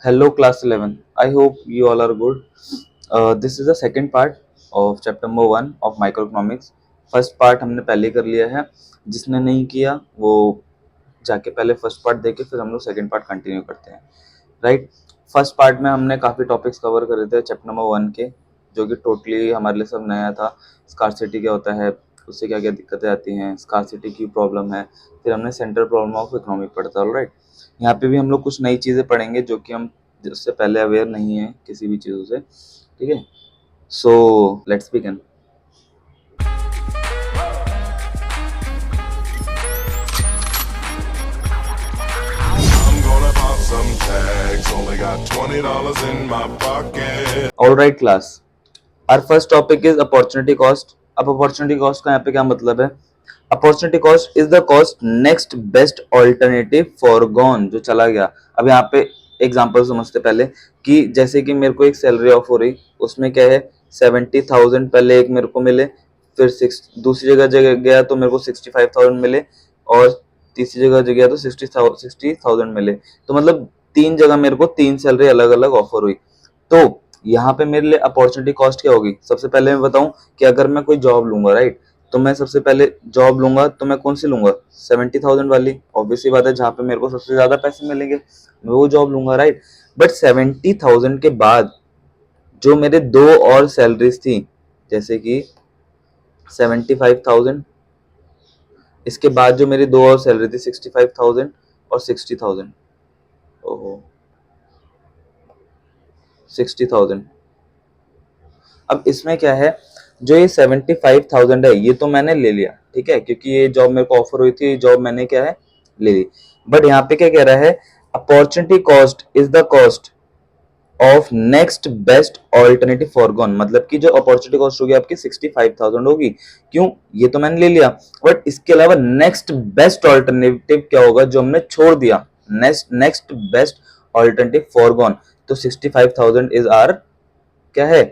Hello, class 11. I hope you all are good. This is the second part of chapter number 1 of microeconomics. First part हमने पहले कर लिया है. जिसने नहीं किया वो जाके पहले फर्स्ट पार्ट देखे, फिर हम लोग सेकंड पार्ट कंटिन्यू करते हैं. राइट. फर्स्ट पार्ट में हमने काफ़ी टॉपिक्स कवर करे थे चैप्टर नंबर 1 के, जो कि टोटली हमारे लिए सब नया था. स्कार्सिटी क्या होता है, उससे क्या क्या दिक्कतें आती हैं, स्कार्सिटी की प्रॉब्लम है. फिर हमने सेंट्रल प्रॉब्लम ऑफ इकोनॉमिक पढ़ा था. ऑलराइट. यहाँ पे भी हम लोग कुछ नई चीज़ें पढ़ेंगे जो कि हम उससे पहले अवेयर नहीं है किसी भी चीज़ों से. ठीक है. So let's begin. I'm gonna pop some tags. Only got $20 in my pocket. Alright class. Our first topic is opportunity cost. अब अपॉर्चुनिटी कॉस्ट का यहाँ पे क्या मतलब है? Opportunity cost is the cost next best alternative forgone, जो चला गया. अब यहाँ पे एग्जांपल समझते पहले कि जैसे कि मेरे को एक सैलरी ऑफ हो रही, उसमें क्या है 70,000 पहले एक मेरे को मिले, फिर दूसरी जगह गया तो मेरे को 65,000 मिले, और तीसरी जगह गया तो 60,000 मिले. तो मतलब तीन जगह मेरे को तीन सैलरी अलग अलग ऑफर हुई. तो यहाँ पे मेरे लिए अपॉर्चुनिटी कॉस्ट क्या होगी? सबसे पहले मैं बताऊं कि अगर मैं कोई जॉब लूंगा, राइट, तो मैं सबसे पहले जॉब लूंगा तो मैं कौन सी लूंगा? 70,000 वाली. ऑब्वियसली बात है, जहाँ पे मेरे को सबसे ज्यादा पैसे मिलेंगे मैं वो जॉब लूंगा, राइट. बट 70,000 के बाद जो मेरे दो और सैलरीज थी, जैसे कि 75,000, इसके बाद जो मेरी दो और सैलरी थी 65,000 और 60,000. ओहो, 60,000. अब इसमें क्या है, जो ये 75,000 है ये तो मैंने ले लिया, ठीक है, क्योंकि ये जॉब मेरे को ऑफर हुई थी, ये जॉब मैंने क्या है ले ली. बट यहाँ पे क्या कह रहा है? Opportunity cost is the cost of next best alternative foregone. मतलब कि जो अपॉर्चुनिटी कॉस्ट होगी आपकी 65,000 होगी. क्यों? ये तो मैंने ले लिया, बट इसके अलावा नेक्स्ट बेस्ट ऑल्टरनेटिव क्या होगा जो हमने छोड़ दिया? Next best alternative foregone. तो 65,000 इज आर क्या है?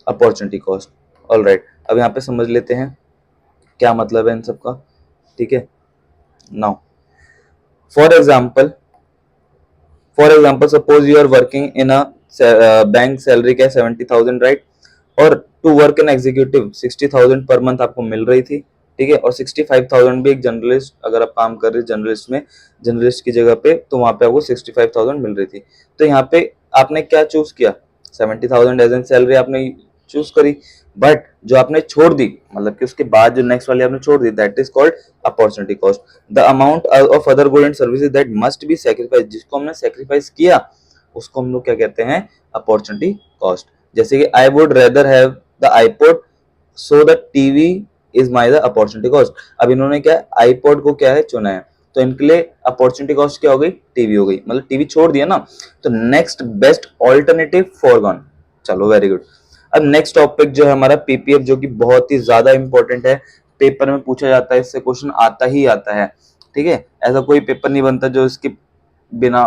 Opportunity cost. All right. अब यहाँ पे समझ लेते हैं क्या मतलब है इन सब का. ठीक है. Now for example suppose you are working in a bank, salary क्या है 70,000, राइट, और to work in executive 60,000 per month आपको मिल रही थी. ठीक है. और 65,000 भी एक जर्नलिस्ट, अगर आप काम कर रहे जर्नलिस्ट में, जर्नलिस्ट की जगह पे, तो वहां पे आपको 65,000 मिल रही थी. तो यहाँ पे आपने क्या चूज किया? 70,000 एज एन सैलरी आपने चूज करी. बट जो आपने छोड़ दी, मतलब कि उसके बाद जो नेक्स्ट वाली आपने छोड़ दी, that is called opportunity cost. The amount of other good and services that must be sacrifice, जिसको हमने सेक्रीफाइस किया उसको हम लोग क्या कहते हैं? Opportunity cost. जैसे कि I would rather have the iPod so the TV is my the opportunity cost. अब इन्होंने क्या आईपॉड को क्या है चुना है, तो इनके लिए अपॉर्चुनिटी कॉस्ट क्या हो गई? टीवी हो गई. मतलब टीवी छोड़ दिया ना, तो नेक्स्ट बेस्ट ऑल्टरनेटिव फॉरगॉन. चलो वेरी गुड. अब नेक्स्ट टॉपिक जो है हमारा पीपीएफ, जो कि बहुत ही ज्यादा इंपॉर्टेंट है. पेपर में पूछा जाता है, इससे क्वेश्चन आता ही आता है. ठीक है. ऐसा कोई पेपर नहीं बनता जो इसके बिना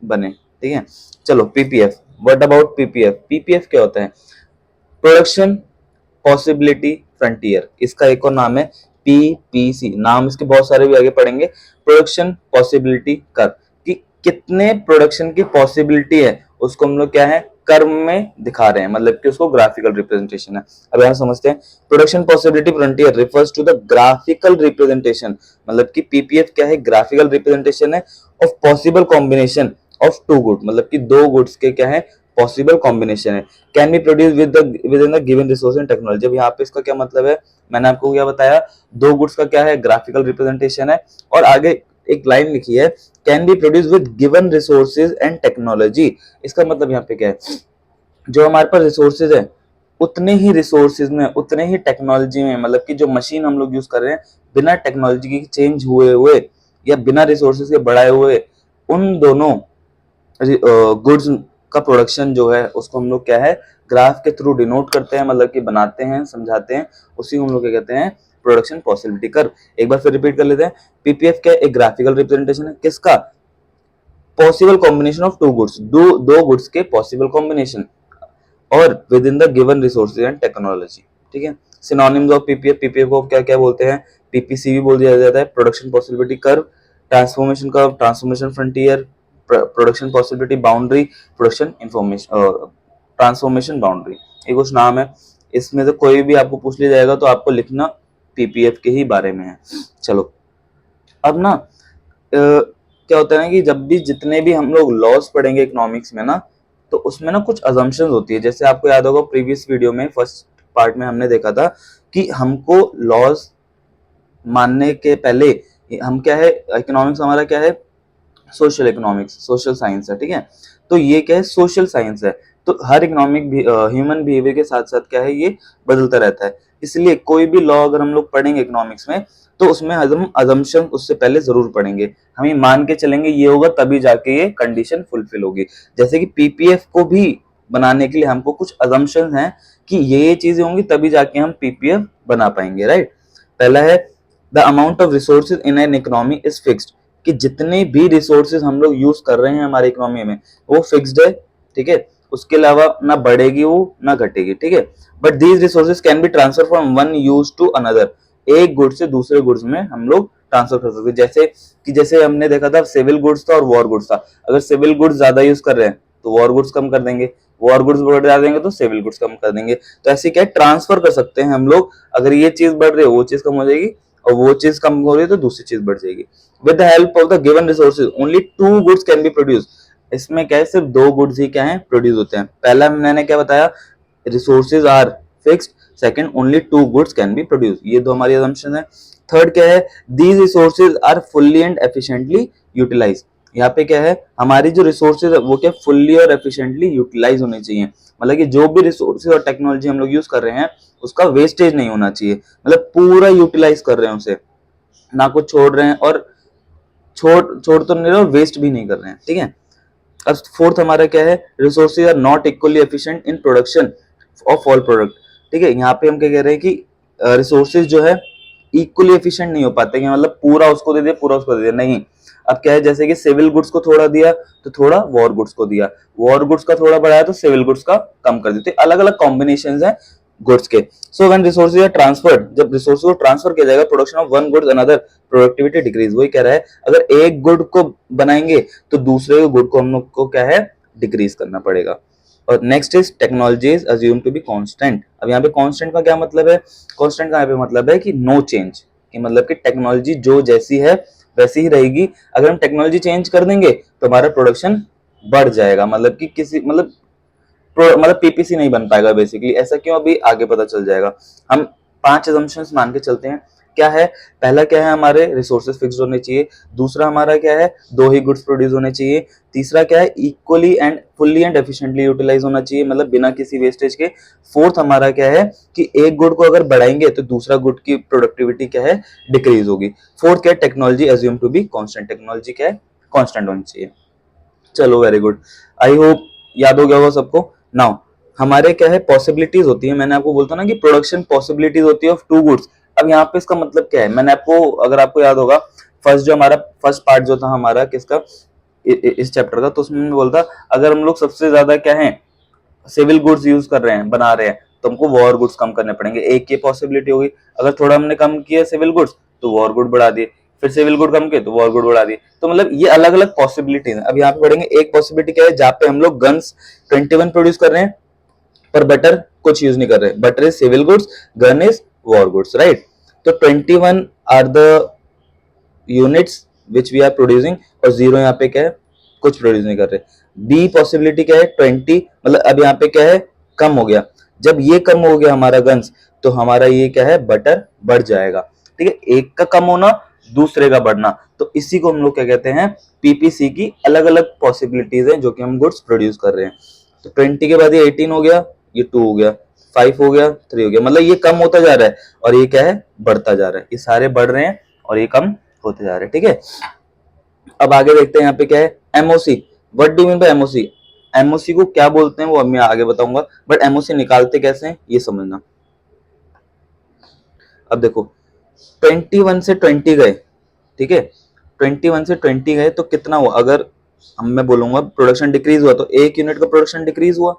बने. ठीक है. चलो PPF. What about PPF? PPF क्या होता है? Production possibility frontier. इसका एक और नाम है पीपीसी. नाम इसके बहुत सारे भी आगे पढ़ेंगे. प्रोडक्शन पॉसिबिलिटी कर्व, कि कितने प्रोडक्शन की पॉसिबिलिटी है उसको हम लोग क्या है कर्व में दिखा रहे हैं, मतलब कि उसको ग्राफिकल रिप्रेजेंटेशन है. अब यहां समझते हैं. Production possibility frontier refers to the graphical representation. मतलब कि पीपीएफ क्या है? ग्राफिकल रिप्रेजेंटेशन है of possible combination of two good. मतलब कि दो गुड्स के क्या है? पॉसिबल कॉम्बिनेशन है. Can be produce within the given resource and technology. अब यहाँ पे इसका क्या मतलब है? मैंने आपको क्या बताया? दो गुड्स का क्या है? ग्राफिकल रिप्रेजेंटेशन है. और आगे एक लाइन लिखी है, can be produce with given resources and technology. इसका मतलब यहाँ पे क्या है? जो हमारे पास रिसोर्सेज है उतने ही रिसोर्सेज में, उतने ही टेक्नोलॉजी में, मतलब कि जो मशीन हम लोग यूज कर रहे हैं बिना टेक्नोलॉजी की चेंज हुए हुए या बिना रिसोर्सेज के बढ़ाए हुए, उन दोनों गुड्स का प्रोडक्शन जो है उसको हम लोग क्या है? ग्राफ के थ्रू डिनोट करते हैं, मतलब कि बनाते हैं, समझाते हैं. उसी को हम लोग क्या कहते हैं? Production possibility curve. एक बार फिर रिपीट कर लेते हैं. पीपीएफ क्या? एक ग्राफिकल रिप्रेजेंटेशन है. किसका? Possible combination of two goods. दो गुड्स के पॉसिबल कॉम्बिनेशन और within the given resources and technology. ठीक है. Synonyms of PPF. पीपीएफ को क्या क्या बोलते हैं? पीपीसी भी बोल दिया जाता है, production possibility curve, transformation curve, transformation frontier, production possibility boundary, production information transformation boundary, ये कुछ नाम है। इसमें से कोई भी आपको पूछ लिया जाएगा तो आपको लिखना पीपीएफ के ही बारे में है। चलो अब ना क्या होता है ना कि जब भी जितने भी हम लोग लॉस पढ़ेंगे इकोनॉमिक्स में ना, तो उसमें ना कुछ अजम्पशंस होती है। जैसे आपको याद होगा प्रीवियस वीडियो में फर्स्ट पार्ट में हमने देखा था कि हमको लॉस मानने के पहले हम क्या है, इकोनॉमिक्स हमारा क्या है, सोशल इकोनॉमिक्स, सोशल साइंस है, ठीक है। तो ये क्या है, सोशल साइंस है। तो हर इकोनॉमिक ह्यूमन बिहेवियर के साथ साथ क्या है, ये बदलता रहता है। इसलिए कोई भी लॉ अगर हम लोग पढ़ेंगे इकोनॉमिक्स में, तो उसमें हम अजम्पशन उससे पहले जरूर पढ़ेंगे। हम ये मान के चलेंगे ये होगा तभी जाके ये कंडीशन फुलफिल होगी। जैसे कि पीपीएफ को भी बनाने के लिए हमको कुछ अजम्पशन हैं कि ये चीजें होंगी तभी जाके हम पीपीएफ बना पाएंगे, राइट। पहला है the amount of resources in an economy is fixed, कि जितने भी रिसोर्सेज हम लोग यूज कर रहे हैं हमारी इकोनॉमी में वो फिक्स्ड है, ठीक है। उसके अलावा ना बढ़ेगी वो ना घटेगी, ठीक है। But these resources can be transfer from one use to another, एक गुड्स से दूसरे गुड्स में हम लोग ट्रांसफर कर सकते हैं। जैसे हमने देखा था सिविल गुड्स था और वॉर गुड्स था। अगर सिविल गुड्स ज्यादा यूज कर रहे हैं तो वॉर गुड्स कम कर देंगे, वॉर गुड्स बढ़ जाएंगे तो सिविल गुड्स कम कर देंगे। तो ऐसे क्या ट्रांसफर कर सकते हैं हम लोग, अगर ये चीज बढ़ रही है वो चीज कम हो जाएगी, और वो चीज कम हो रही है तो दूसरी चीज बढ़ जाएगी। With the help of the given resources only two goods can be produce, इसमें क्या है, सिर्फ दो गुड्स ही क्या है प्रोड्यूस होते हैं। पहला मैंने क्या बताया, resources are fixed, second only two goods can be produce, ये दो हमारी असम्पशन है। थर्ड क्या है, these resources are fully and efficiently utilize, यहाँ पे क्या है, हमारी जो रिसोर्सेज है वो क्या फुल्ली और एफिशिएंटली यूटिलाइज होनी चाहिए। मतलब कि जो भी रिसोर्सेज और टेक्नोलॉजी हम लोग यूज कर रहे हैं उसका वेस्टेज नहीं होना चाहिए, मतलब पूरा यूटिलाइज कर रहे हैं उसे, ना कुछ छोड़ रहे हैं और छोड़ तो नहीं रहे और वेस्ट भी नहीं कर रहे हैं, ठीक है। अब फोर्थ हमारा क्या है, resources are not equally efficient in production of all product, ठीक है। यहाँ पे हम क्या कह रहे हैं कि रिसोर्सेज जो है इक्वली एफिशिएंट नहीं हो पाते, कि मतलब पूरा उसको दे दिया पूरा उसको दे दिया, नहीं। अब क्या है, जैसे कि सिविल गुड्स को थोड़ा दिया तो थोड़ा वॉर गुड्स को दिया, वॉर गुड्स का थोड़ा बढ़ाया तो सिविल गुड्स का कम कर देते, अलग अलग कॉम्बिनेशंस हैं गुड्स के। So when resources are transferred, जब रिसोर्सेज को ट्रांसफर किया जाएगा, production of one goods another, productivity decrease, वही कह रहा है अगर एक गुड को बनाएंगे तो दूसरे गुड को हम लोग को क्या है डिक्रीज करना पड़ेगा। और next is technology is assume to be constant. अब यहाँ पे कांस्टेंट का क्या मतलब है, कांस्टेंट का यहाँ पे मतलब है कि नो चेंज, कि मतलब कि टेक्नोलॉजी जो जैसी है वैसी ही रहेगी। अगर हम टेक्नोलॉजी चेंज कर देंगे तो हमारा प्रोडक्शन बढ़ जाएगा, मतलब कि किसी मतलब पीपीसी नहीं बन पाएगा बेसिकली। ऐसा क्यों, अभी आगे पता चल जाएगा। हम 5 assumptions मान के चलते हैं। क्या है, पहला क्या है, हमारे रिसोर्सेज फिक्स्ड होने चाहिए। दूसरा हमारा क्या है, दो ही गुड्स प्रोड्यूस होने चाहिए। तीसरा क्या है, equally and fully and efficiently utilize होना चाहिए, मतलब बिना किसी वेस्टेज के। फोर्थ हमारा क्या है कि एक गुड को अगर बढ़ाएंगे तो दूसरा गुड की प्रोडक्टिविटी क्या है डिक्रीज होगी। फोर्थ क्या है, technology assume to be constant, technology क्या है कांस्टेंट होनी चाहिए। चलो वेरी गुड, आई होप याद हो गया होगा सबको। नाउ हमारे क्या है पॉसिबिलिटीज होती है, मैंने आपको बोलता ना कि प्रोडक्शन पॉसिबिलिटीज होती है ऑफ टू गुड्स। अब यहाँ पे इसका मतलब क्या है, मैंने आपको, अगर आपको याद होगा फर्स्ट जो हमारा फर्स्ट पार्ट जो था हमारा किसका, इस चैप्टर का, तो उसमें मैंने बोलता अगर हम लोग सबसे ज्यादा क्या है सिविल गुड्स यूज कर रहे हैं, बना रहे हैं, तो हमको वॉर गुड्स कम करने पड़ेंगे, एक ये पॉसिबिलिटी होगी। अगर थोड़ा हमने कम किया सिविल गुड्स तो वॉर गुड बढ़ा दिए, फिर सिविल गुड कम किए तो वॉर गुड बढ़ा दिए। तो मतलब ये अलग अलग पॉसिबिलिटीज है। अब यहाँ पे पढ़ेंगे एक पॉसिबिलिटी क्या है, जहाँ पे हम लोग गन्स 21 प्रोड्यूस कर रहे हैं पर बटर कुछ यूज नहीं कर रहे, butter is civil goods, gun is war goods, right. तो 21 are the units which we are producing, और 0 यहाँ पे क्या है कुछ प्रोड्यूस नहीं कर रहे। बी पॉसिबिलिटी क्या है 20, मतलब अब यहाँ पे क्या है कम हो गया। जब ये कम हो गया हमारा गन्स, तो हमारा ये क्या है बटर बढ़ जाएगा, ठीक है। एक का कम होना दूसरे का बढ़ना, तो इसी को हम लोग क्या कहते हैं पीपीसी की अलग अलग पॉसिबिलिटीज हैं जो कि हम गुड्स प्रोड्यूस कर रहे हैं। तो 20 के बाद ये 18 हो गया, ये 2 हो गया, 5 हो गया, 3 हो गया, मतलब ये कम होता जा रहा है और ये क्या है बढ़ता जा रहा है। ये सारे बढ़ रहे हैं और ये कम होते जा रहे हैं, ठीक है। अब आगे देखते हैं यहाँ पे क्या है MOC. What do mean by MOC, MOC को क्या बोलते हैं वो अब मैं आगे बताऊंगा, बट एमओसी निकालते कैसे हैं ये समझना। अब देखो 21 से 20 गए, ठीक है, 21 से 20 गए तो कितना हुआ, अगर मैं बोलूंगा प्रोडक्शन डिक्रीज हुआ तो 1 यूनिट का प्रोडक्शन डिक्रीज हुआ,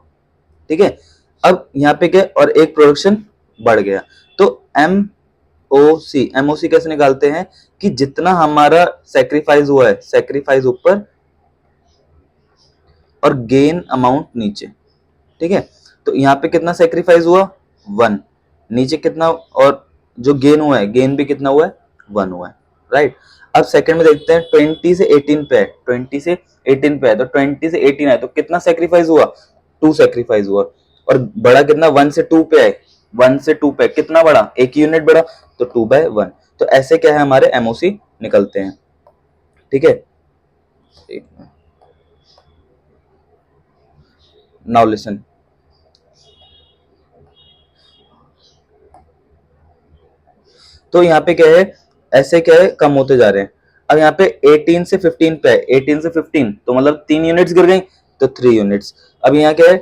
ठीक है। अब यहाँ पे क्या और एक प्रोडक्शन बढ़ गया, तो एमओसी कैसे निकालते हैं कि जितना हमारा सेक्रीफाइस हुआ है, सेक्रीफाइस ऊपर और गेन अमाउंट नीचे, ठीक है। तो यहाँ पे कितना सेक्रीफाइस हुआ, 1, नीचे कितना, और जो गेन हुआ है, गेन भी कितना हुआ है, 1 हुआ है, राइट। अब सेकंड में देखते हैं 20 से 18 पे है, 20 से 18 पे है, तो 20 से 18 है तो कितना सेक्रीफाइस हुआ, 2 सेक्रीफाइस हुआ। और बड़ा कितना, 1 से 2 पे है, 1 से 2 पे कितना बड़ा, एक यूनिट बड़ा, तो 2/1। तो ऐसे क्या है हमारे एमओसी निकलते हैं, ठीक है। नाउ लिसन, तो यहाँ पे क्या है, ऐसे क्या है, कम होते जा रहे हैं। अब यहाँ पे 18 से 15 पे है, 18 से 15 तो मतलब 3 यूनिट्स गिर गई, तो 3 यूनिट्स। अब यहाँ क्या है,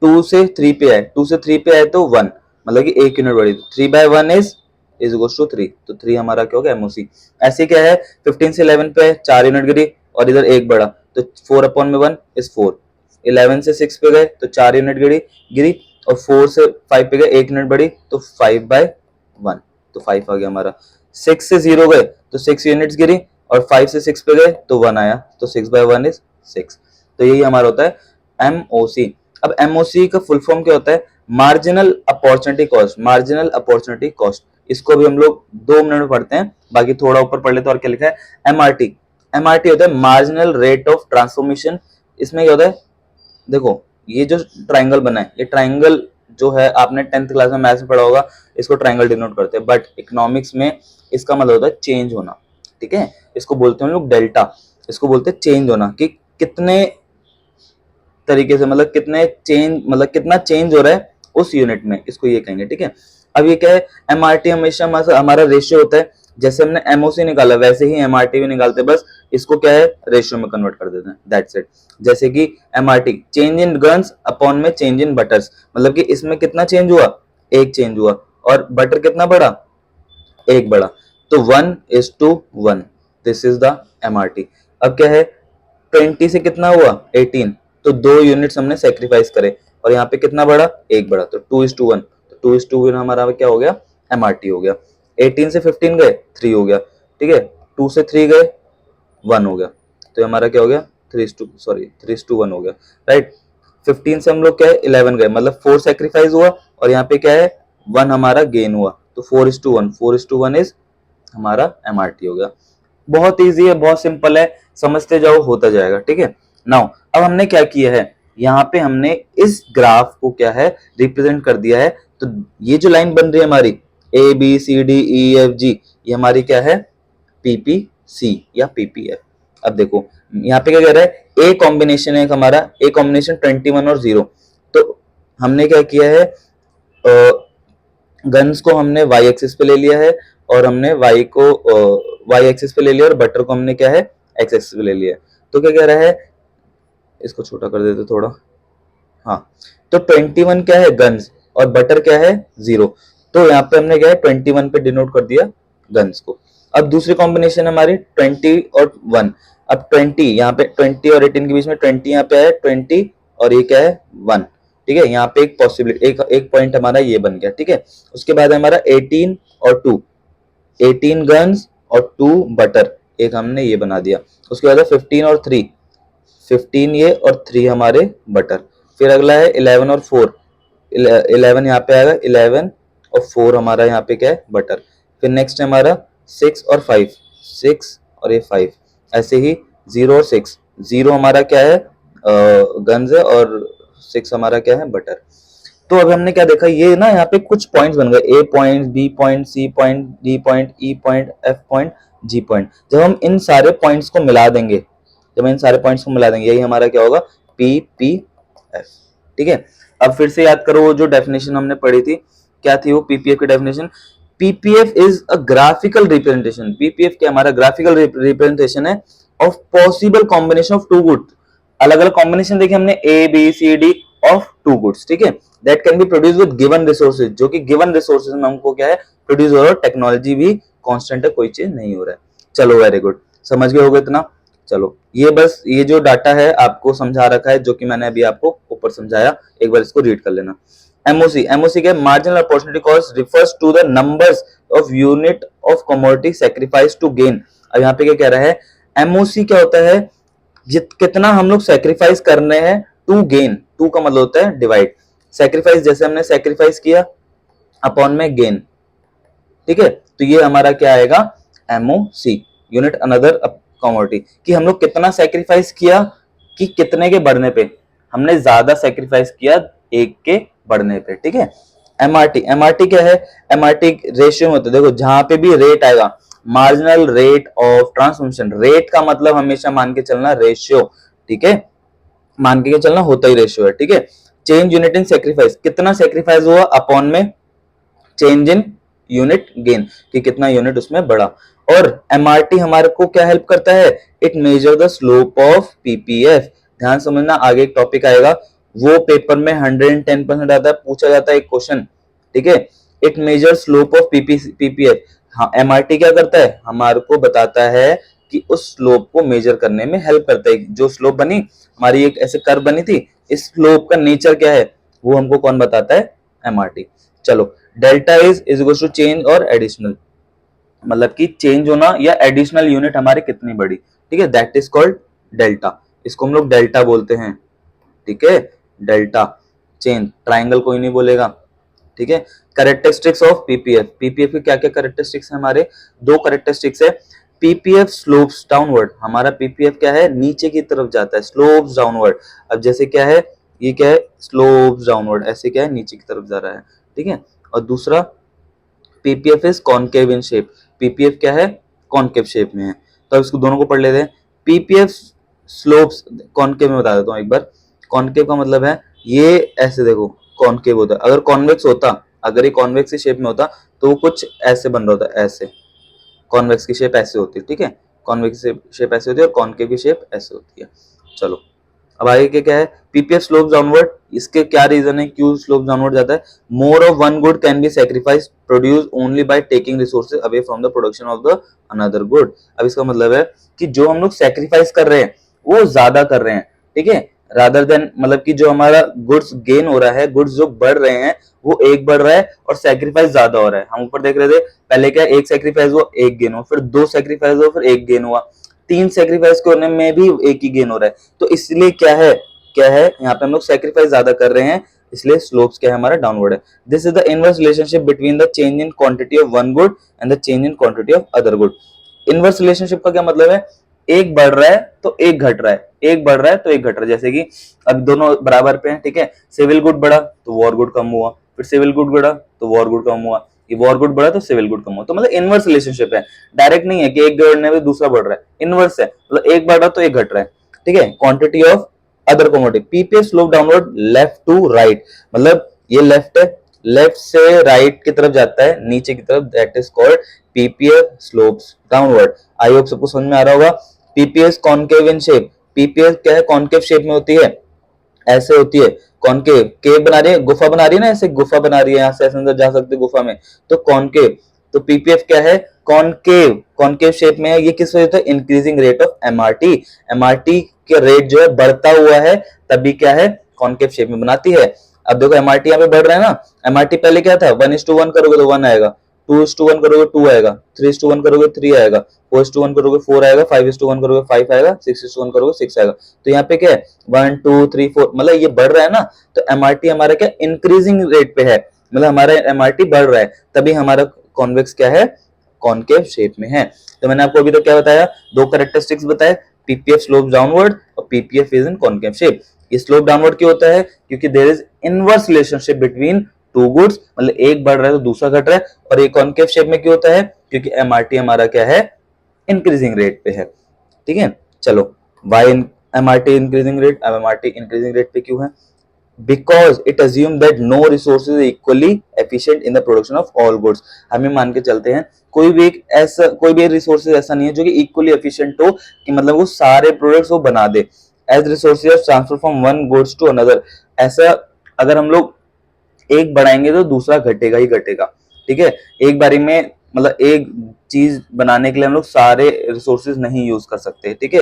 2 से 3 पे है, 2 से 3 पे है तो 1, मतलब कि 1 यूनिट बढ़ी, 3/1 इज इक्वल्स टू 3, तो 3 हमारा क्या हो गया, एमओसी। ऐसे क्या है, 15 से 11 पे है, 4 यूनिट गिरी और इधर 1 बढ़ा, तो 4/1 इज 4। 11 से 6 पे गए तो 4 यूनिट गिरी और 4 से 5 पे गए, 1 यूनिट बढ़ी, तो 5/1, तो 5 आ गया हमारा। 6 से 0 गए तो 6 यूनिट्स गिरी और 5 से 6 पे गए तो 1 आया, तो 6/1 इज 6। तो यही हमारा होता है एमओसी। अब एमओसी का फुल फॉर्म क्या होता है, marginal opportunity cost, marginal opportunity cost. इसको भी हम लोग 2 मिनट में पढ़ते हैं, बाकी थोड़ा ऊपर पढ़ लेते हैं। और क्या लिखा है, एमआरटी, एमआरटी होता है मार्जिनल रेट ऑफ ट्रांसफॉर्मेशन। इसमें क्या होता है, देखो ये जो ट्राइंगल बना है, ये ट्राइंगल जो है आपने 10th क्लास में मैथ्स में पढ़ा होगा, इसको ट्राइंगल डिनोट करते हैं, बट इकोनॉमिक्स में इसका मतलब होता है चेंज होना, ठीक है। इसको बोलते हैं हम लोग डेल्टा, इसको बोलते हैं चेंज होना, कि कितने तरीके से, मतलब कितने चेंज, मतलब कितना चेंज हो रहा है उस यूनिट में, इसको ये कहेंगे, ठीक है। अब ये क्या है, एमआरटी हमेशा हमारा रेशियो होता है, जैसे हमने एमओसी निकाला वैसे ही एमआरटी भी निकालते हैं, बस इसको क्या है, रेशियो में कन्वर्ट कर देते हैं, दैट्स इट। जैसे कि MRT change in guns upon में चेंज इन बटर्स, मतलब कि इसमें कितना चेंज हुआ, 1 चेंज हुआ, और बटर कितना बड़ा, 1 बड़ा, तो 1:1, दिस इज द एमआरटी। अब क्या है, 20 से कितना हुआ, 18, तो 2 यूनिट्स हमने सेक्रीफाइस करे, और यहाँ पे कितना बड़ा, 1 बड़ा, तो 2:1, तो 2:1 हमारा क्या हो गया, एमआरटी हो गया। 18 से 15 गए, 3 हो गया, ठीक है। 2 से 3 गए, 1 हो गया, तो हमारा क्या हो गया, 3:1 हो गया, राइट। 15 से हम लोग क्या है, 11 गए, मतलब 4 सेक्रीफाइस हुआ, और यहाँ पे क्या है, 1 हमारा गेन हुआ, तो 4:1 इज हमारा एमआरटी हो गया। बहुत इजी है, बहुत सिंपल है, समझते जाओ, होता जाएगा, ठीक है। नाउ अब हमने क्या किया है, यहाँ पे हमने इस ग्राफ को क्या है, रिप्रेजेंट कर दिया है। तो ये जो लाइन बन रही है हमारी ABCDEFG, ये हमारी क्या है, PPC या PPF। अब देखो यहाँ पे क्या कह रहा है, ए कॉम्बिनेशन है हमारा, ए कॉम्बिनेशन 21 और 0। तो हमने क्या किया है, गन्स को हमने वाई एक्सिस पे ले लिया है, और हमने वाई को वाई एक्सिस पे ले लिया, और बटर को हमने क्या है, एक्स एक्सिस पे ले लिया है। तो क्या कह रहा है, इसको छोटा कर देते थोड़ा, हाँ। तो 21 क्या है, गन्स, और बटर क्या है, 0। तो यहाँ पे हमने क्या है, 21 पे डिनोट कर दिया गन्स को। अब दूसरी कॉम्बिनेशन हमारी 20 और 1। अब 20 यहाँ पे, 20 और 18 के बीच में 20 यहाँ पे है, 20 और ये क्या है, 1, ठीक है। यहाँ पे एक पॉसिबिलिटी, एक पॉइंट हमारा ये बन गया, ठीक है। उसके बाद हमारा 18 और 2, 18 गन्स और 2 बटर, एक हमने ये बना दिया। उसके बाद 15 और 3, 15 ये और 3 हमारे बटर। फिर अगला है 11 और 4, 11 यहाँ पे आएगा, 11 और 4 हमारा यहाँ पे क्या है, बटर। फिर नेक्स्ट है हमारा 6 और 5, 6 और ये 5। ऐसे ही 0 और 6, 0 हमारा क्या है, गन्स है, और 6 हमारा क्या है, बटर। तो अब हमने क्या देखा, ये ना यहाँ पे कुछ पॉइंट्स बन गए, A point, B point, C point, D point, E point, F point, G point. जब हम इन सारे पॉइंट्स को मिला देंगे, यही हमारा क्या होगा, PPF, ठीक है। अब फिर से याद करो वो जो डेफिनेशन हमने पढ़ी थी, क्या थी वो PPF की definition. PPF is a graphical representation, PPF क्या हमारा ग्राफिकल रिप्रेजेंटेशन है of possible combination of two good. अलग अलग कॉम्बिनेशन देखे हमने, ABCD ऑफ टू गुड्स, ठीक है, that can be produce with given resources, जो कि गिवन रिसोर्सेज में हमको क्या है, प्रोड्यूस हो रहा है। टेक्नोलॉजी भी कांस्टेंट है, कोई चेंज नहीं हो रहा है। चलो वेरी गुड, समझ गए होगे इतना। चलो ये बस ये जो डाटा है आपको समझा रखा है, जो कि मैंने अभी आपको ऊपर समझाया, एक बार इसको रीड कर लेना। एमओसी क्या, marginal opportunity cost refers to the numbers of unit of commodity sacrifice to gain. अब यहाँ पे क्या कह रहा है, एमओसी क्या होता है, कितना हम लोग सेक्रीफाइस करने हैं टू गेन, टू का मतलब होता है डिवाइड, सेक्रीफाइस जैसे हमने सेक्रीफाइस किया अपॉन में गेन, ठीक है, तो ये हमारा क्या आएगा एमओसी, यूनिट अनदर कमोडिटी, कि हम लोग कितना सेक्रीफाइस किया कि कितने के बढ़ने पे, हमने ज्यादा सेक्रीफाइस किया एक के बढ़ने पे, ठीक है। एमआरटी, एमआरटी क्या है, एमआरटी रेशियो में होता है, देखो जहां पे भी रेट आएगा, marginal rate of transformation, rate का मतलब हमेशा मान के चलना रेशियो, ठीक है, मान के चलना होता ही रेशियो है, ठीक है। चेंज यूनिट इन सेक्रीफाइस, कितना सेक्रीफाइस हुआ अपॉन में चेंज इन यूनिट गेन, कि कितना यूनिट उसमें बढ़ा। और एमआरटी हमारे को क्या हेल्प करता है, it measure the slope of PPF, ध्यान समझना, आगे एक टॉपिक आएगा वो पेपर में 110% आता है, पूछा जाता है एक क्वेश्चन, ठीक है। It measure slope of PPF, हाँ एमआरटी क्या करता है, हमारे को बताता है कि उस स्लोप को मेजर करने में हेल्प करता है, जो स्लोप बनी हमारी एक ऐसे कर्व बनी थी, इस स्लोप का नेचर क्या है वो हमको कौन बताता है, एमआरटी। चलो, delta is equal to change और एडिशनल, मतलब कि चेंज होना या एडिशनल यूनिट हमारी कितनी बड़ी, ठीक है, दैट इज कॉल्ड डेल्टा, इसको हम लोग डेल्टा बोलते हैं, ठीक है, डेल्टा चेंज, ट्राइंगल कोई नहीं बोलेगा, ठीक है। कैरेक्टरिस्टिक्स ऑफ पीपीएफ, पीपीएफ के क्या क्या कैरेक्टरिस्टिक्स है हमारे, दो कैरेक्टरिस्टिक्स है, पीपीएफ स्लोप्स डाउनवर्ड, हमारा पीपीएफ क्या है नीचे की तरफ जाता है, स्लोप्स डाउनवर्ड, अब जैसे क्या है, ये क्या है स्लोप्स डाउनवर्ड, ऐसे क्या है नीचे की तरफ जा रहा है, ठीक है। और दूसरा PPF is concave in shape, PPF क्या है कॉनकेव शेप में है, तो अब इसको दोनों को पढ़ लेते हैं। पीपीएफ स्लोप्स, कॉनकेव में बता देता हूं एक बार, कॉनकेव का मतलब है ये ऐसे देखो कॉनकेव होता है, अगर कॉन्वेक्स होता, अगर ये कॉन्वेक्स की शेप में होता तो वो कुछ ऐसे बन रहा होता, ऐसे, कॉन्वेक्स की शेप ऐसे होती है, ठीक है, कॉन्वेक्स की शेप ऐसे होती है और कॉनकेव की शेप ऐसे होती है। चलो अब आगे के क्या है, पीपीएफ स्लोप डाउनवर्ड, इसके क्या रीजन है क्यों स्लोप डाउनवर्ड जाता है, more of one good can be sacrifice produce only by taking resources away from the production of the another good. अब इसका मतलब है कि जो हम लोग सैक्रिफाइस कर रहे हैं वो ज्यादा कर रहे हैं, ठीक है, रादर देन, मतलब कि जो हमारा गुड्स गेन हो रहा है, गुड्स जो बढ़ रहे हैं वो एक बढ़ रहा है और सैक्रिफाइस ज्यादा हो रहा है। हम ऊपर देख रहे थे पहले क्या, एक सैक्रिफाइस हुआ एक गेन हुआ, फिर दो सैक्रिफाइस हुआ फिर एक गेन हुआ, तीन सैक्रिफाइस होने में भी एक ही गेन हो रहा है, तो इसलिए क्या है यहाँ पे हम लोग सैक्रिफाइस ज्यादा कर रहे हैं, इसलिए स्लोप्स क्या है हमारा डाउनवर्ड है। This is the inverse relationship between the change in quantity of one good and the change in quantity of other good. Inverse relationship का क्या मतलब है, एक बढ़ रहा है तो एक घट रहा है, एक बढ़ रहा है तो एक घट रहा है, जैसे कि अब दोनों बराबर पे हैं, ठीक है, सिविल गुड बढ़ा तो वॉर गुड कम हुआ, फिर सिविल गुड बढ़ा तो वॉर गुड कम हुआ, ये वॉर गुड बढ़ा तो सिविल गुड कम हुआ, तो मतलब इनवर्स रिलेशनशिप है, डायरेक्ट नहीं है कि एक बढ़ने पे दूसरा बढ़ रहा है, इनवर्स है, मतलब एक बढ़ रहा तो एक घट रहा है, ठीक है। Quantity of other commodity, PPF slope downward left to right, मतलब ये लेफ्ट है, लेफ्ट से राइट की तरफ जाता है नीचे की तरफ, that is called PPF slopes downward. I hope सबको समझ में आ रहा होगा। PPS concave in shape, PPS क्या है कॉनकेव शेप में होती है, ऐसे होती है कॉनकेव, केव बना रही है, गुफा बना रही है ना, ऐसे गुफा बना रही है, यहाँ से ऐसे अंदर जा सकते गुफा में, तो कॉनकेव, तो पीपीएफ क्या है कॉनकेव, कॉनकेव शेप में है, ये किस वजह से, increasing rate of MRT, MRT के रेट जो है बढ़ता हुआ है तभी क्या है कॉनकेव शेप में बनाती है। अब देखो एमआरटी यहाँ पे बढ़ रहा है ना, एमआरटी पहले क्या था 1:1 करोगे तो 1 आएगा, 2:1 करोगे 2 आएगा, 3:1 करोगे 3 आएगा, 4:1 करोगे 4 आएगा, 5:1 करोगे 5 आएगा, 6:1 करोगे 6 आएगा, तो यहाँ पे क्या है 1 2 3 4, मतलब ये बढ़ रहा है ना, तो एमआरटी हमारा क्या इंक्रीजिंग रेट पे है, मतलब हमारा एमआरटी बढ़ रहा है तभी हमारा कॉन्वेक्स क्या है कॉनकेव शेप में है। तो मैंने आपको अभी तक क्या बताया, दो कैरेक्टरिस्टिक्स बताए, पीपीएफ स्लोप डाउनवर्ड और PPF is in concave shape. ये स्लोप डाउनवर्ड क्यों होता है, क्योंकि there is inverse relationship between two goods, मतलब एक बढ़ रहा है तो दूसरा घट रहा है, और एक कॉनकेव शेप में क्यों होता है, क्योंकि एमआरटी हमारा क्या है इंक्रीजिंग रेट पे है, ठीक है। चलो वाई एमआरटी इंक्रीजिंग रेट, अब एमआरटी इंक्रीजिंग रेट पे क्यों है, because it assumes that no resource is equally efficient in the production of all goods। हमें मान के चलते हैं कोई भी रिसोर्सेज ऐसा नहीं है जो कि इक्वली एफिशिएंट हो, कि मतलब वो सारे प्रोडक्ट्स वो बना दे, as resources transfer from one goods to another, ऐसा अगर हम लोग एक बढ़ाएंगे तो दूसरा घटेगा ही घटेगा, ठीक है, एक बारी में मतलब एक चीज बनाने के लिए हम लोग सारे रिसोर्सेज नहीं यूज कर सकते, ठीक है,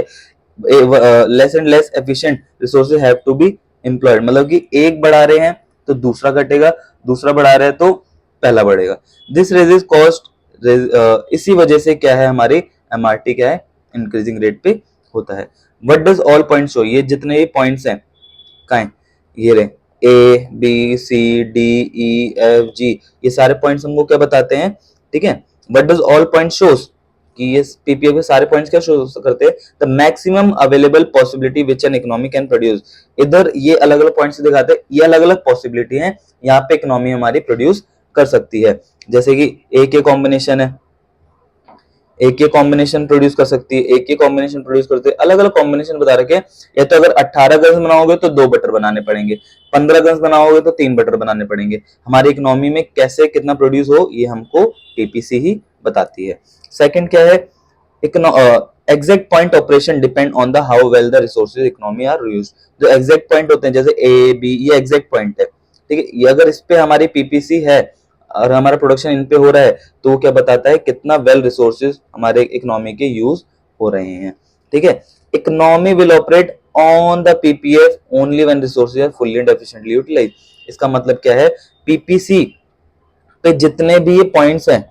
less and less efficient resources have to be employed, मतलब कि एक बढ़ा रहे हैं तो दूसरा घटेगा, दूसरा बढ़ा रहे हैं तो पहला बढ़ेगा, दिस रेजेस कॉस्ट, इसी वजह से क्या है हमारी एमआरटी क्या है इंक्रीजिंग रेट पे होता है। What does all points show, ये जितने भी पॉइंट्स हैं कहाँ हैं, ये रहे A B C D E F G, ये सारे पॉइंट्स हमको क्या बताते हैं, ठीक है। What does all point shows, कि ये पीपीएफ के सारे पॉइंट्स क्या शो करते हैं, the maximum available possibility which an economy can produce. इधर ये अलग अलग पॉइंट्स दिखाते हैं, ये अलग अलग पॉसिबिलिटी है यहाँ पे इकोनॉमी हमारी प्रोड्यूस कर सकती है। जैसे कि ए के कॉम्बिनेशन है, एक के कॉम्बिनेशन प्रोड्यूस कर सकती है, एक के कॉम्बिनेशन प्रोड्यूस करते हैं, अलग अलग कॉम्बिनेशन बता रखे हैं। या तो अगर 18 गन्स बनाओगे तो 2 बटर बनाने पड़ेंगे, 15 गन्स बनाओगे तो 3 बटर बनाने पड़ेंगे। हमारी इकोनॉमी में कैसे कितना प्रोड्यूस हो ये हमको पीपीसी ही बताती है। सेकंड क्या है, exact point operation depend on the how well the resources economy are used. जो एग्जैक्ट पॉइंट होते हैं जैसे ए बी, ये एग्जैक्ट पॉइंट है, ठीक है। ये अगर इस पे हमारी पीपीसी है और हमारा प्रोडक्शन इन पे हो रहा है तो वो क्या बताता है कितना वेल रिसोर्सेज हमारे इकोनॉमी के यूज हो रहे हैं, ठीक है। Economy will operate on the PPF only when resources are fully and efficiently utilize. इसका मतलब क्या है, पीपीसी पे जितने भी ये पॉइंट्स हैं,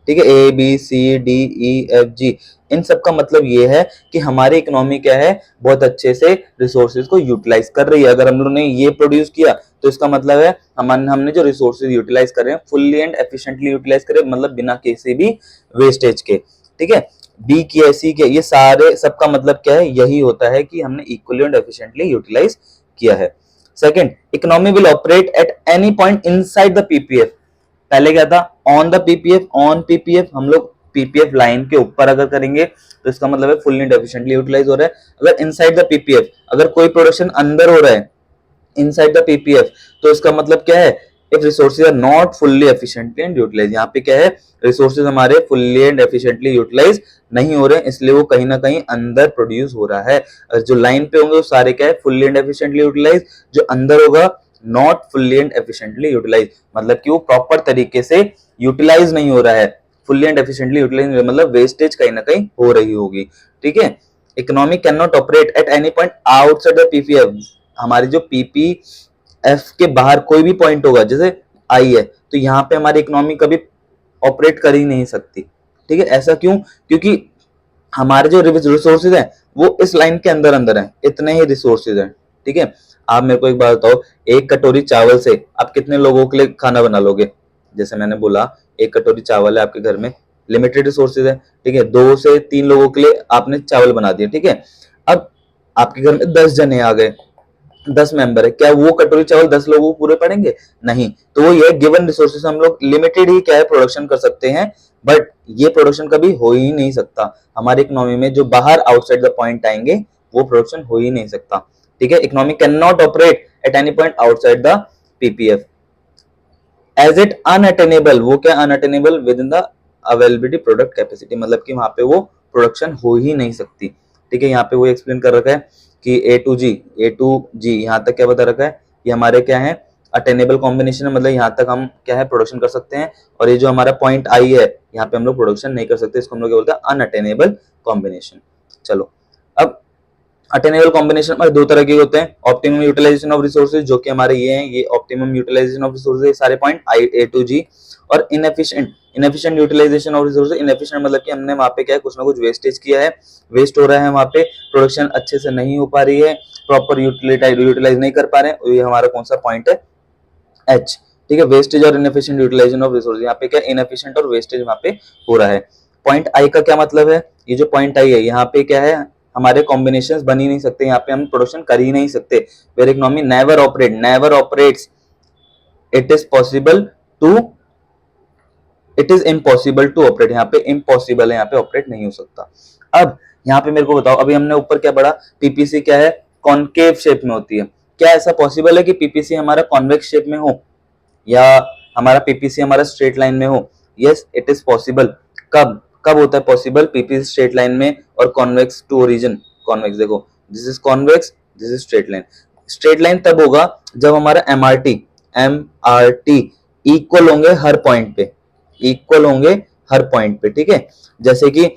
ठीक है, A B C D E F G, इन सब का मतलब ये है कि हमारी इकोनॉमी क्या है, बहुत अच्छे से रिसोर्सेज को यूटिलाइज कर रही है। अगर हम लोगों ने ये प्रोड्यूस किया तो इसका मतलब है हमने जो रिसोर्सेज यूटिलाइज कर रहे हैं फुल्ली एंड एफिशिएंटली यूटिलाइज करें, मतलब बिना किसी भी वेस्टेज के, ठीक है। बी की सी के, ये सारे सबका मतलब क्या है, यही होता है कि हमने इक्वली एंड एफिशिएंटली यूटिलाइज किया है। Second, economy will operate at any point inside the PPF. पहले क्या था, on the PPF, on PPF, हम लोग पीपीएफ लाइन के ऊपर अगर करेंगे तो इसका मतलब है फुल्ली एंड एफिशिएंटली यूटिलाइज हो रहा है। अगर इनसाइड द पीपीएफ, अगर कोई प्रोडक्शन अंदर हो रहा है इनसाइड द पीपीएफ, तो इसका मतलब क्या है, if resources are not fully efficiently and utilize. यहाँ पे क्या है, रिसोर्सेज हमारे फुल्ली एंड एफिशिएंटली यूटिलाइज नहीं हो रहे हैं, इसलिए वो कहीं ना कहीं अंदर प्रोड्यूस हो रहा है। जो लाइन पे होंगे वो सारे क्या है, फुल्ली एंड एफिशिएंटली यूटिलाइज। जो अंदर होगा not fully and efficiently utilize, मतलब कि वो प्रॉपर तरीके से यूटिलाइज नहीं हो रहा है। फुल्ली एंड एफिशिएंटली यूटिलाइज मतलब वेस्टेज कहीं ना कहीं हो रही होगी, ठीक है। Economy can not operate at any point outside the PPF. हमारी जो पीपीएफ के बाहर कोई भी पॉइंट होगा, जैसे आई है, तो यहाँ पे हमारी इकोनॉमी कभी ऑपरेट कर ही नहीं सकती, ठीक है। ऐसा क्यों, क्योंकि हमारे जो रिसोर्सेज हैं वो इस लाइन के अंदर अंदर हैं, इतने ही रिसोर्सेज हैं, ठीक है। आप मेरे को एक बात बताओ, एक कटोरी चावल से आप कितने लोगों के लिए खाना बना लोगे। जैसे मैंने बोला, एक कटोरी चावल है आपके घर में, लिमिटेड रिसोर्सेज है, ठीक है। 2 से 3 लोगों के लिए आपने चावल बना दिया, ठीक है। अब आपके घर में 10 जने आ गए, 10 मेंबर है, क्या वो कटोरी चावल 10 लोगों को पूरे पड़ेंगे, नहीं। तो वो ये गिवन रिसोर्सेज हम लोग लिमिटेड ही क्या है प्रोडक्शन कर सकते हैं, बट ये प्रोडक्शन कभी हो ही नहीं सकता हमारी इकोनॉमी में। जो बाहर आउटसाइड द पॉइंट आएंगे वो प्रोडक्शन हो ही नहीं सकता, ठीक है। Economy can not operate at any point outside the PPF as it unattainable. वो क्या unattainable, within the availability product capacity, मतलब कि वहां पे वो प्रोडक्शन हो ही नहीं सकती, ठीक है। यहाँ पे वो एक्सप्लेन कर रखा है कि ए टू जी यहाँ तक क्या बता रखा है, ये हमारे क्या है अटेनेबल कॉम्बिनेशन है, मतलब यहाँ तक हम क्या है प्रोडक्शन कर सकते हैं। और ये जो हमारा पॉइंट आई है यहाँ पे हम लोग प्रोडक्शन नहीं कर सकते, इसको हम लोग क्या बोलते हैं, अनअटेनेबल कॉम्बिनेशन। चलो, अब अटेनेबल कॉम्बिनेशन हमारे 2 तरह के होते हैं, ऑप्टिमम यूटिलाइजेशन ऑफ रिसोर्सेज, जो कि हमारे ये हैं, ये ऑप्टिमम यूटिलाइजेशन ऑफ रिसोर्सेज सारे point I A to G. और inefficient utilization of resources. Inefficient मतलब कि हमने वहां पे क्या है, कुछ ना कुछ वेस्टेज किया है, वेस्ट हो रहा है वहां पे, प्रोडक्शन अच्छे से नहीं हो पा रही है, प्रॉपर यूटिलाइज नहीं कर पा रहे हैं, ये हमारा कौन सा पॉइंट है, एच, ठीक है। वेस्टेज और इनएफिशिएंट यूटिलाइजेशन ऑफ रिसोर्सेज, यहाँ पे क्या इनएफिशिएंट और वेस्टेज वहां पे हो रहा है। पॉइंट आई का क्या मतलब है, ये जो पॉइंट आई है यहाँ पे क्या है, हमारे कॉम्बिनेशंस बन ही नहीं सकते, यहाँ पे हम प्रोडक्शन कर ही नहीं सकते। Where economy never operates, it is possible to, it is impossible to operate, यहाँ पे इम्पॉसिबल है, यहाँ पे ऑपरेट नहीं हो सकता। अब यहाँ पे मेरे को बताओ, अभी हमने ऊपर क्या पढ़ा, पीपीसी क्या है, कॉनकेव शेप में होती है। क्या ऐसा पॉसिबल है कि पीपीसी हमारा कॉन्वेक्स शेप में हो या हमारा पीपीसी हमारा स्ट्रेट लाइन में हो? Yes, it is possible. कब कब होता है पॉसिबल, पीपीसी स्ट्रेट लाइन में और कॉन्वेक्स टू ओरिजिन। कॉन्वेक्स देखो, this is convex, this is straight line. Straight line तब होगा जब हमारा एमआरटी इक्वल होंगे हर पॉइंट पे, इक्वल होंगे हर पॉइंट पे, ठीक है। जैसे कि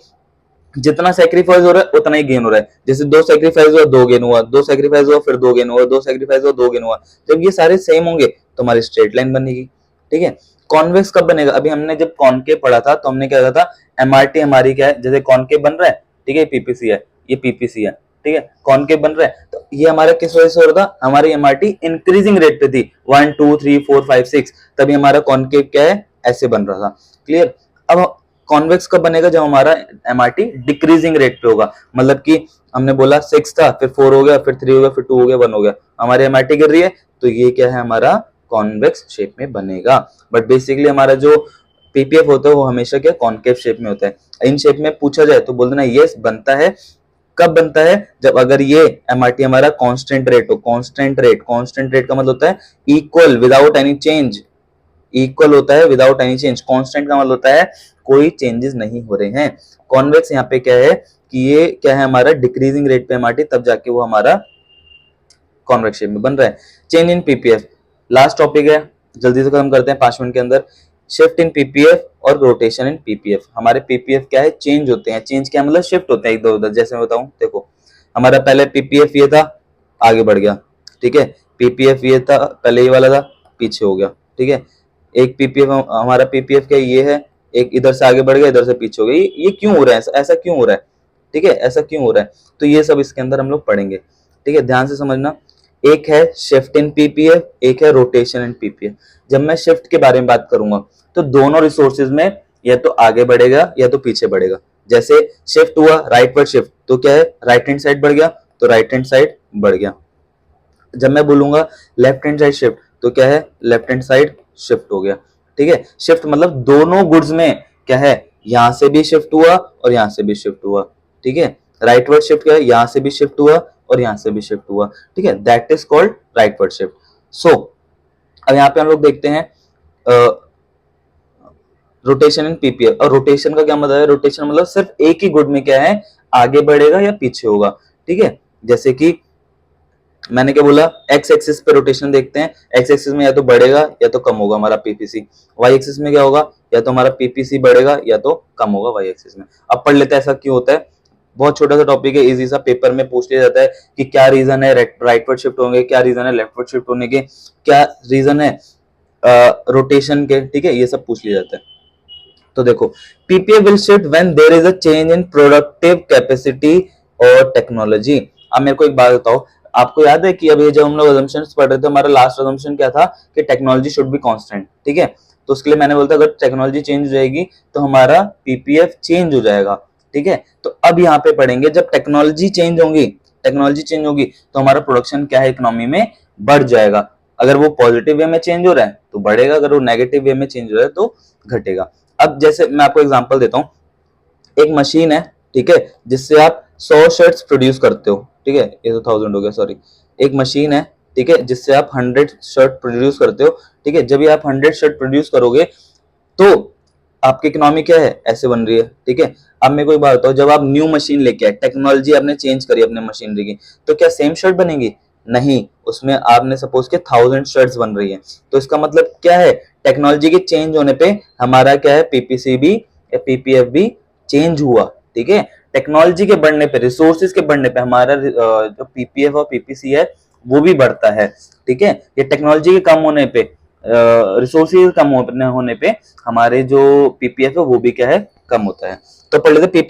जितना सेक्रीफाइस हो रहा है उतना ही गेन हो रहा है। जैसे 2 सेक्रीफाइस हुआ 2 गेन हुआ, 2 सेक्रीफाइस हुआ फिर 2 गेन हुआ, 2 सेक्रीफाइस हुआ 2 गेन हुआ। जब ये सारे सेम होंगे तो हमारी स्ट्रेट लाइन बनेगी, ठीक है। कॉन्वेक्स कब बनेगा, अभी हमने जब कॉनकेव पढ़ा था तो हमने क्या कहा था, एमआरटी हमारी क्या है, जैसे कॉनकेव बन रहा है, ठीक है, पीपीसी है, ये पीपीसी है, ठीक है, कॉनकेव बन रहा है। तो ये हमारा किस वजह से हो रहा था, हमारी एमआरटी इंक्रीजिंग रेट पे थी 1 2 3 4 5 6, तभी हमारा कॉनकेव क्या है ऐसे बन रहा था। क्लियर। अब कॉन्वेक्स कब बनेगा, जब हमारा एमआरटी डिक्रीजिंग रेट पे होगा, मतलब कि हमने बोला 6 था, फिर 4 हो गया, फिर 3 हो गया, फिर 2 हो गया, 1 हो गया, हमारी एमआरटी गिर रही है, तो ये क्या है हमारा कॉन्वेक्स शेप में बनेगा। बट बेसिकली हमारा जो पीपीएफ होता है वो हमेशा क्या कॉनकेव शेप में होता है। इन शेप में पूछा जाए तो बोल देना यस बनता है। कब बनता है, जब अगर ये एमआरटी हमारा कांस्टेंट रेट हो। कांस्टेंट रेट का मतलब होता है equal without any change, equal होता है विदाउट एनी चेंज। कांस्टेंट का मतलब होता है कोई चेंजेस नहीं हो रहे हैं। कॉन्वेक्स यहाँ पे क्या है कि ये क्या है हमारा डिक्रीजिंग रेट पे एमआरटी, तब जाके वो हमारा कॉन्वेक्स शेप में बन रहा है। Change in PPF last topic है, जल्दी से खत्म करते हैं 5 मिनट के अंदर। शिफ्ट इन पीपीएफ और रोटेशन इन पीपीएफ। हमारे पीपीएफ क्या है चेंज होते हैं, चेंज क्या मतलब शिफ्ट होते हैं इधर उधर। जैसे मैं बताऊं, देखो हमारा पहले पीपीएफ ये था, आगे बढ़ गया, ठीक है। पीपीएफ ये था, पहले ये वाला था, पीछे हो गया, ठीक है। एक पीपीएफ हमारा पीपीएफ क्या ये है, एक इधर से आगे बढ़ गया, इधर से पीछे हो गया। ये क्यों हो रहा है, ऐसा क्यों हो रहा है, ठीक है, ऐसा क्यों हो रहा है। तो ये सब इसके अंदर हम लोग पढ़ेंगे, ठीक है, ध्यान से समझना। एक है शिफ्ट इन पीपीएफ, एक है रोटेशन इन पीपीएफ। जब मैं शिफ्ट के बारे में बात करूंगा तो दोनों रिसोर्सेज में या तो आगे बढ़ेगा या तो पीछे बढ़ेगा। जैसे शिफ्ट हुआ राइटवर्ड शिफ्ट, तो क्या है राइट हैंड साइड बढ़ गया, तो राइट हैंड साइड बढ़ गया। जब मैं बोलूंगा लेफ्ट हैंड साइड शिफ्ट, तो क्या है लेफ्ट हैंड साइड शिफ्ट हो गया, ठीक है। शिफ्ट मतलब दोनों गुड्स में क्या है, यहां से भी शिफ्ट हुआ और यहां से भी शिफ्ट हुआ, ठीक है। राइटवर्ड शिफ्ट क्या है, यहां से भी शिफ्ट हुआ और यहां से भी शिफ्ट हुआ, ठीक है, that is called rightward shift. So अब यहाँ पे हम लोग देखते हैं रोटेशन इन पीपीएफ। और रोटेशन का क्या मतलब है, रोटेशन मतलब सिर्फ एक ही गुड में क्या है आगे बढ़ेगा या पीछे होगा, ठीक है। जैसे कि मैंने क्या बोला, एक्स एक्सिस पे रोटेशन देखते हैं, एक्स एक्सिस में या तो बढ़ेगा या तो कम होगा हमारा पीपीसी। वाई एक्सिस में क्या होगा, या तो हमारा पीपीसी बढ़ेगा या तो कम होगा वाई एक्सिस में। अब पढ़ लेते हैं ऐसा क्यों होता है, बहुत छोटा सा टॉपिक है, इजी सा, पेपर में पूछ लिया जाता है कि क्या रीजन है राइटवर्ड शिफ्ट होंगे, क्या रीजन है लेफ्टवर्ड शिफ्ट होने के, क्या रीजन है रोटेशन के, ठीक है, ये सब पूछ लिया जाता है। तो देखो PPF will shift when there is a change in productive capacity और टेक्नोलॉजी। अब मेरे को एक बात बताओ, आपको याद है कि अभी जब हम लोग assumptions पढ़ रहे थे, हमारा लास्ट assumption क्या था कि टेक्नोलॉजी शुड बी कांस्टेंट, ठीक है। तो उसके लिए मैंने बोलता अगर टेक्नोलॉजी चेंज हो जाएगी तो हमारा पीपीएफ चेंज हो जाएगा, ठीक है। तो अब यहाँ पे पढ़ेंगे जब टेक्नोलॉजी चेंज होगी, टेक्नोलॉजी चेंज होगी तो हमारा प्रोडक्शन क्या है इकोनॉमी में बढ़ जाएगा। अगर वो पॉजिटिव वे में चेंज हो रहा है तो बढ़ेगा, अगर वो नेगेटिव वे में चेंज हो रहा है तो घटेगा। अब जैसे मैं आपको एग्जांपल देता हूँ, एक मशीन है, ठीक है, जिससे आप 100 शर्ट्स प्रोड्यूस करते हो, ठीक है, ये तो 1000 हो गया सॉरी। एक मशीन है, ठीक है, जिससे आप 100 शर्ट प्रोड्यूस करते हो, ठीक है। जब ये आप 100 शर्ट प्रोड्यूस करोगे तो आपकी इकोनॉमी क्या है ऐसे बन रही है, ठीक है। अब मैं कोई बात बताऊं, जब आप न्यू मशीन लेके आए, टेक्नोलॉजी आपने चेंज करी अपने मशीनरी की, तो क्या सेम शर्ट बनेगी, नहीं, उसमें आपने सपोज के 1000 शर्ट्स बन रही है। तो इसका मतलब क्या है, टेक्नोलॉजी के चेंज होने पे हमारा क्या है पीपीसी भी या पीपीएफ भी चेंज हुआ, ठीक है। टेक्नोलॉजी के बढ़ने पे, रिसोर्सेज के बढ़ने पे हमारा जो पीपीएफ और पीपीसी है वो भी बढ़ता है, ठीक है। ये टेक्नोलॉजी के कम होने पे, रिसोर्सेज कम होने पे हमारे जो पीपीएफ है वो भी क्या है कम होता है। तो पढ़ लेते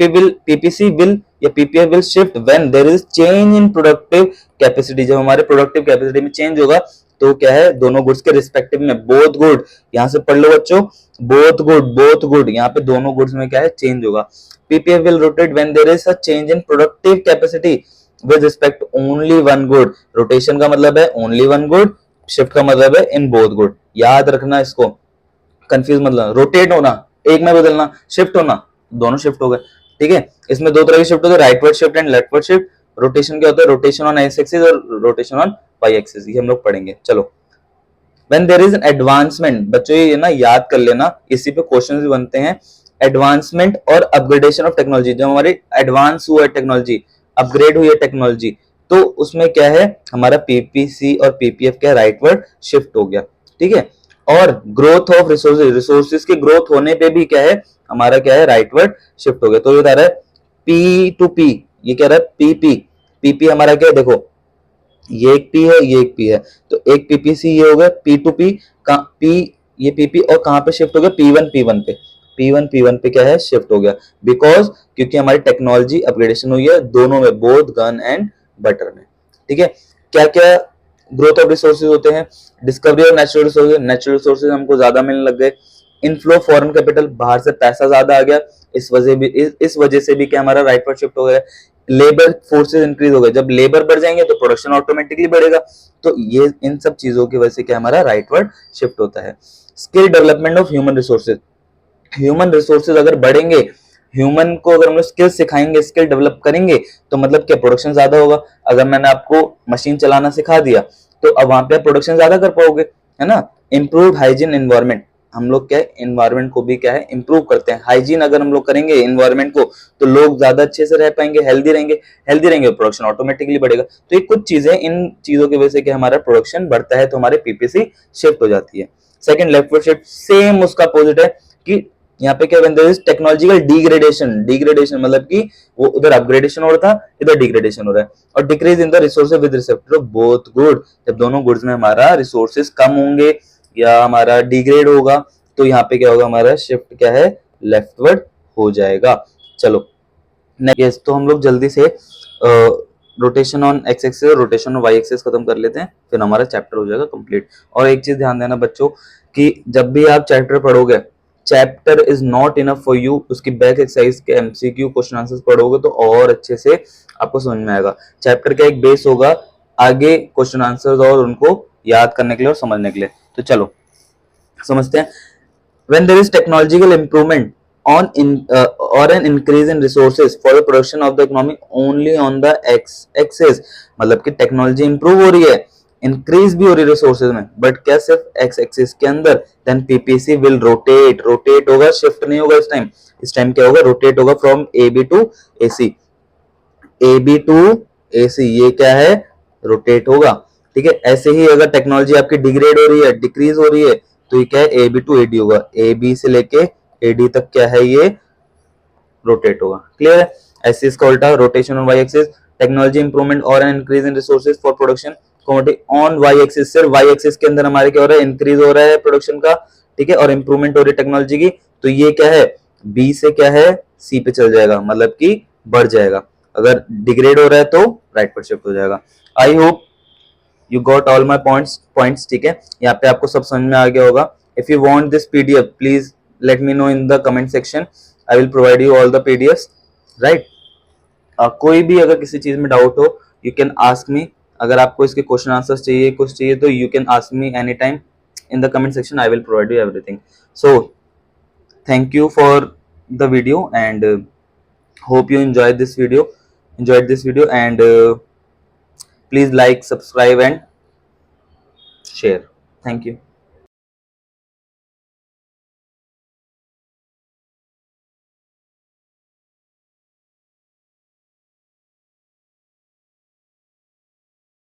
पीपीसी विल या PPF will shift when there is change in productive capacity. जब हमारे प्रोडक्टिव कैपेसिटी में चेंज होगा तो क्या है दोनों गुड्स के रिस्पेक्टिव में, बोथ गुड, यहां से पढ़ लो बच्चों, बोथ गुड, यहाँ पे दोनों गुड्स में क्या है चेंज होगा। PPF will rotate when there is a change in productive capacity with respect only one good. Rotation का मतलब है ओनली वन गुड, शिफ्ट का मतलब है इन बोथ गुड। याद रखना इसको, कंफ्यूज मतलब, रोटेट होना एक में बदलना, शिफ्ट होना दोनों शिफ्ट हो गए, ठीक है। इसमें दो तरह की शिफ्ट होती है, rightward shift and leftward shift. Rotation क्या होता है, रोटेशन ऑन एक्स एक्सिस और रोटेशन ऑन वाई एक्सिस, ये हम लोग पढ़ेंगे। चलो when there is an advancement, बच्चों ये ना याद कर लेना, इसी पे क्वेश्चंस भी बनते हैं। एडवांसमेंट और अपग्रेडेशन ऑफ टेक्नोलॉजी, जब हमारी एडवांस हुआ है टेक्नोलॉजी, अपग्रेड हुई है टेक्नोलॉजी, तो उसमें क्या है हमारा पीपीसी और पीपीएफ क्या राइटवर्ड शिफ्ट हो गया, ठीक है। और ग्रोथ ऑफ रिसोर्सेज के ग्रोथ होने पे भी क्या है हमारा क्या है राइटवर्ड शिफ्ट हो गया। तो ये बता रहा है पी टू पी, ये कह रहा है पीपी, पीपी हमारा क्या है, देखो ये एक पी है ये एक पी है, तो एक पीपीसी ये हो गया, पी टू पी का पी, ये पीपी और कहां पे शिफ्ट हो गया P1 पे, P1 पे क्या है शिफ्ट हो गया, बिकॉज क्योंकि हमारी टेक्नोलॉजी अपग्रेडेशन हुई है दोनों में, बोथ गन एंड बटर में। ठीक है, क्या क्या ग्रोथ ऑफ रिसोर्सेज होते हैं, discovery of natural resources, natural resources हमको ज्यादा मिलने लग गए, इनफ्लो फॉरेन कैपिटल, बाहर से पैसा ज्यादा आ गया, इस वजह से भी क्या हमारा राइटवर्ड शिफ्ट हो गया, लेबर फोर्सेज इंक्रीज हो गए, जब लेबर बढ़ जाएंगे तो प्रोडक्शन ऑटोमेटिकली बढ़ेगा, तो ये इन सब चीजों की वजह से क्या हमारा राइटवर्ड शिफ्ट होता है। Skill development of human resources, human resources अगर बढ़ेंगे, ह्यूमन को अगर हम लोग स्किल सिखाएंगे, स्किल डेवलप करेंगे, तो मतलब क्या प्रोडक्शन ज्यादा होगा। अगर मैंने आपको मशीन चलाना सिखा दिया तो अब वहां पे प्रोडक्शन ज्यादा कर पाओगे, है ना। इम्प्रूव हाइजीन एनवायरमेंट, हम लोग क्या है एनवायरमेंट को भी क्या है इंप्रूव करते हैं, हाइजीन अगर हम लोग करेंगे एनवायरमेंट को तो लोग ज्यादा अच्छे से रह पाएंगे, हेल्दी रहेंगे, प्रोडक्शन ऑटोमेटिकली बढ़ेगा। तो ये कुछ चीजें, इन चीजों की वजह से क्या हमारा प्रोडक्शन बढ़ता है, तो हमारे पीपीसी शिफ्ट हो जाती है। सेकंड लेफ्टवर्ड शिफ्ट, सेम उसका अपोजिट है कि यहाँ पे क्या टेक्नोलॉजिकल डिग्रेडेशन मतलब कि वो उधर अपग्रेडेशन हो रहा था, इधर डिग्रेडेशन हो रहा है। और decrease in the resources with respect to both good, जब दोनों गुड्स में हमारा रिसोर्सेज कम होंगे या हमारा डिग्रेड होगा तो यहाँ पे क्या होगा, हमारा शिफ्ट क्या है लेफ्टवर्ड हो जाएगा। चलो नेक्स्ट, तो हम लोग जल्दी से रोटेशन ऑन एक्स एक्सिस और रोटेशन ऑन वाई एक्सिस खत्म कर लेते हैं, फिर हमारा चैप्टर हो जाएगा कंप्लीट। और एक चीज ध्यान देना बच्चों कि जब भी आप चैप्टर पढ़ोगे, chapter is not enough for you, उसकी बैक एक्सरसाइज के एमसीक्यू क्वेश्चन आंसर्स पढ़ोगे तो और अच्छे से आपको समझ में आएगा। चैप्टर का एक बेस होगा आगे क्वेश्चन आंसर्स और उनको याद करने के लिए और समझने के लिए। तो चलो समझते हैं। when there is technological improvement on or an increase in resources for the production of the economy only on the x axis, मतलब कि टेक्नोलॉजी इंप्रूव हो रही है, इंक्रीज भी हो रही है रिसोर्सेज में, बट क्या सिर्फ एक्स एक्सिस के अंदर, देन पीपीसी विल रोटेट होगा, शिफ्ट नहीं होगा इस टाइम क्या होगा, रोटेट होगा from A B to A C, A B to A C, ये क्या है रोटेट होगा। ठीक है, ऐसे ही अगर टेक्नोलॉजी आपकी डिग्रेड हो रही है, डिक्रीज हो रही है, तो ये क्या है A B to A D होगा, ए बी से लेके ए डी तक क्या है ये रोटेट होगा। क्लियर है। ऐसे इसका उल्टा rotation on Y axis, technology improvement और an increase in resources for production on Y axis, सिर्फ वाई एक्सिस के अंदर हमारे क्या हो रहा है, इंक्रीज हो रहा है प्रोडक्शन का, ठीक है, और इंप्रूवमेंट हो रही है टेक्नोलॉजी की, तो ये क्या है बी से क्या है सी पे चल जाएगा, मतलब कि बढ़ जाएगा। अगर डिग्रेड हो रहा है तो राइट पर शिफ्ट हो जाएगा। I hope you got all my points. ठीक है, यहाँ पे आपको सब समझ में आ गया होगा। If you want this PDF please let me know in the comment section, I will provide you all the PDF, right. कोई भी अगर किसी चीज में डाउट हो यू कैन आस्क मी, अगर आपको इसके क्वेश्चन आंसर्स चाहिए, कुछ चाहिए, तो you can ask me any time in the comment section, I will provide you everything. So thank you for the video and hope you enjoyed this video and please like, subscribe and share. Thank you.